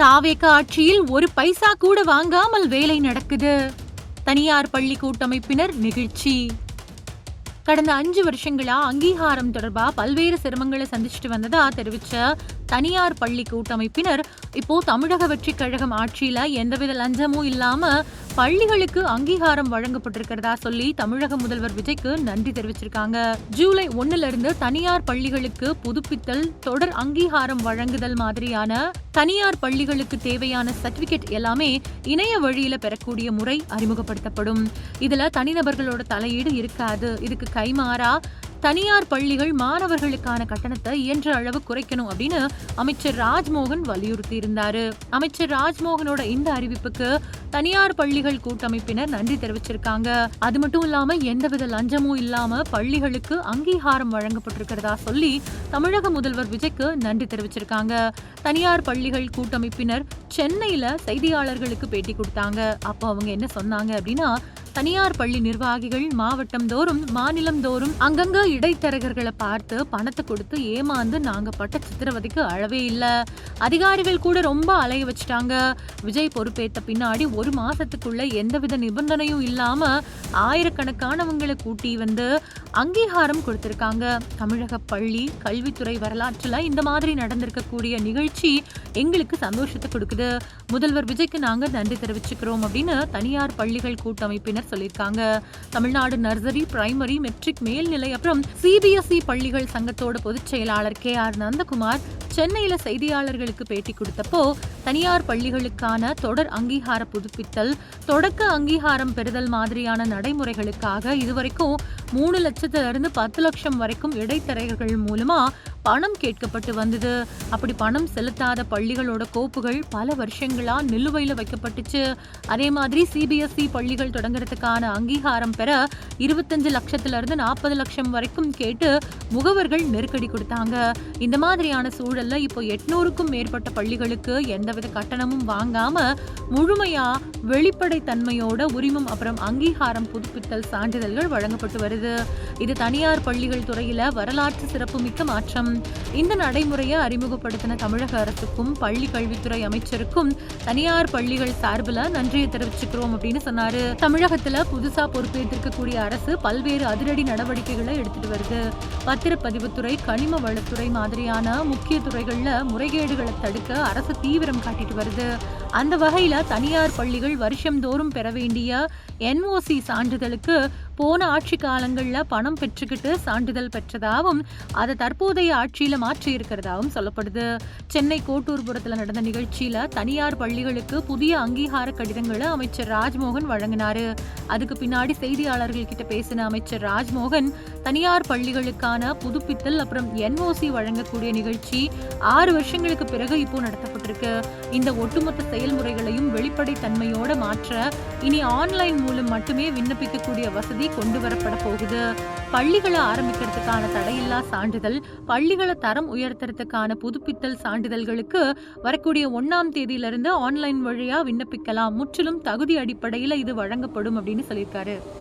தாவேக ஆட்சியில் ஒரு பைசா கூட வாங்காமல் வேலை நடக்குது. தனியார் பள்ளி கூட்டமைப்பினர் நெகிழ்ச்சி. கடந்த 5 வருஷங்களா அங்கீகாரம் தொடர்பா பல்வேறு சிரமங்களை சந்திச்சுட்டு வந்ததா தெரிவிச்ச தனியார் பள்ளி கூட்டமைப்பினர் இப்போ தமிழக வெற்றி கழகம் ஆட்சியில எந்தவித லஞ்சமும் இல்லாம பள்ளிகளுக்கு அங்கீகாரம் வழங்கப்பட்டிருக்கிறதா சொல்லி தமிழக முதல்வர் விஜய்க்கு நன்றி தெரிவிச்சிருக்காங்க. ஜூலை 1ல இருந்து தனியார் பள்ளிகளுக்கு புதுப்பித்தல், தொடர் அங்கீகாரம் வழங்குதல் மாதிரியான தனியார் பள்ளிகளுக்கு தேவையான சர்டிபிகேட் எல்லாமே இணைய வழியில பெறக்கூடிய முறை அறிமுகப்படுத்தப்படும். இதுல தனிநபர்களோட தலையீடு இருக்காது. இதுக்கு கைமாறா தனியார் பள்ளிகள் மாணவர்களுக்கான கட்டணத்தை இயன்ற அளவு குறைக்கணும் அப்படின்னு அமைச்சர் ராஜ்மோகன் வலியுறுத்தி இருந்தாரு. அமைச்சர் ராஜ்மோகனோட இந்த அறிவிப்புக்கு தனியார் பள்ளிகள் கூட்டமைப்பினர் நன்றி தெரிவிச்சிருக்காங்க. அது மட்டும் இல்லாம எந்தவித லஞ்சமும் இல்லாம பள்ளிகளுக்கு அங்கீகாரம் வழங்கப்பட்டிருக்கிறதா சொல்லி தமிழக முதல்வர் விஜய்க்கு நன்றி தெரிவிச்சிருக்காங்க. தனியார் பள்ளிகள் கூட்டமைப்பினர் சென்னையில செய்தியாளர்களுக்கு பேட்டி கொடுத்தாங்க. அப்போ அவங்க என்ன சொன்னாங்க அப்படின்னா, தனியார் பள்ளி நிர்வாகிகள் மாவட்டம் தோறும் மாநிலம் தோறும் அங்கங்க இடைத்தரகர்களை பார்த்து பணத்தை கொடுத்து ஏமாந்து நாங்க பட்ட சித்திரவதைக்கு அளவே இல்ல. அதிகாரிகள் கூட ரொம்ப அலைய வச்சுட்டாங்க. விஜய் பொறுப்பேற்ற பின்னாடி 1 மாசத்துக்குள்ள எந்தவித நிபந்தனையும் இல்லாம ஆயிரக்கணக்கானவங்களை கூட்டி வந்து அங்கீகாரம் கொடுத்திருக்காங்க. தமிழக பள்ளி கல்வித்துறை வரலாற்றுல இந்த மாதிரி நடந்திருக்கக்கூடிய நிகழ்ச்சி எங்களுக்கு சந்தோஷத்தை கொடுக்குது. முதல்வர் விஜய்க்கு நாங்க நன்றி தெரிவிச்சுக்கிறோம் அப்படின்னு தனியார் பள்ளிகள் கூட்டமைப்பினர் சொல்லியிருக்காங்க. தமிழ்நாடு நர்சரி, பிரைமரி, மெட்ரிக், மேல்நிலை அப்புறம் சிபிஎஸ்இ பள்ளிகள் சங்கத்தோட பொதுச் செயலாளர் KR நந்தகுமார் சென்னையில செய்தியாளர்களுக்கு பேட்டி கொடுத்தப்போ, தனியார் பள்ளிகளுக்கான தொடர் அங்கீகார புதுப்பித்தல், தொடக்க அங்கீகாரம் பெறுதல் மாதிரியான நடைமுறைகளுக்காக இதுவரைக்கும் 3 லட்சத்திலிருந்து 10 லட்சம் வரைக்கும் இடைத்தரகர்கள் மூலமா பணம் கேட்கப்பட்டு வந்தது. அப்படி பணம் செலுத்தாத பள்ளிகளோட கோப்புகள் பல வருஷங்களா நிலுவையில வைக்கப்பட்டுச்சு. அதே மாதிரி சிபிஎஸ்இ பள்ளிகள் தொடங்குறதுக்கான அங்கீகாரம் பெற 25 லட்சத்திலிருந்து 40 லட்சம் வரைக்கும் கேட்டு முகவர்கள் நெருக்கடி கொடுத்தாங்க. இந்த மாதிரியான சூழல்ல இப்போ 800க்கும் மேற்பட்ட பள்ளிகளுக்கு எந்தவித கட்டணமும் வாங்காம முழுமையா வெளிப்படை தன்மையோட உரிமம் அப்புறம் அங்கீகாரம் புதுப்பித்தல் சான்றிதழ்கள் வழங்கப்பட்டு வருது. இது தனியார் பள்ளிகள் துறையில வரலாற்று சிறப்புமிக்க மாற்றம். இந்த நடைமுறையை அறிமுகப்படுத்தின தமிழக அரசுக்கும் பள்ளி கல்வித்துறை அமைச்சருக்கும் தனியார் பள்ளிகள் சார்பில் நன்றியை தெரிவிச்சுக்கிறோம் அப்படின்னு சொன்னாரு. தமிழகத்துல புதுசா பொறுப்பேற்றிருக்கக்கூடிய அரசு பல்வேறு அதிரடி நடவடிக்கைகளை எடுத்துட்டு வருது. பத்திரப்பதிவுத்துறை, கனிம வளத்துறை மாதிரியான முக்கிய துறைகள்ல முறைகேடுகளை தடுக்க அரசு தீவிரம் காட்டிட்டு வருது. அந்த வகையில தனியார் பள்ளிகள் வருஷம்தோறும் பெற வேண்டிய NOC சான்றிதழுக்கு போன ஆட்சி காலங்கள்ல பணம் பெற்றுக்கிட்டு சான்றிதழ் பெற்றதாகவும் அதை தற்போதைய ஆட்சியில மாற்றி இருக்கிறதாகவும் சொல்லப்படுது. சென்னை கோட்டூர்புரத்துல நடந்த நிகழ்ச்சியில தனியார் பள்ளிகளுக்கு புதிய அங்கீகார கடிதங்களை அமைச்சர் ராஜ்மோகன் வழங்கினாரு. அதுக்கு பின்னாடி செய்தியாளர்கள் கிட்ட பேசின அமைச்சர் ராஜ்மோகன், தனியார் பள்ளிகளுக்கான புதுப்பித்தல் அப்புறம் NOC வழங்கக்கூடிய நிகழ்ச்சி 6 வருஷங்களுக்கு பிறகு இப்போ நடத்தப்பட்டிருக்கு. இந்த ஒட்டுமொத்த செயல்முறைகளையும் வெளிப்படை தன்மையோட மாற்ற இனி ஆன்லைன் மூலம் மட்டுமே விண்ணப்பிக்கக்கூடிய வசதி கொண்டு வரப்பட போகுது. பள்ளிகளை ஆரம்பிக்கிறதுக்கான தடையில்லா சான்றிதழ், பள்ளிகளை தரம் உயர்த்துறதுக்கான புதுப்பித்தல் சான்றிதழ்களுக்கு வரக்கூடிய 1ஆம் தேதியிலிருந்து ஆன்லைன் வழியா விண்ணப்பிக்கலாம். முற்றிலும் தகுதி அடிப்படையில் இது வழங்கப்படும் அப்படின்னு சொல்லியிருக்காரு.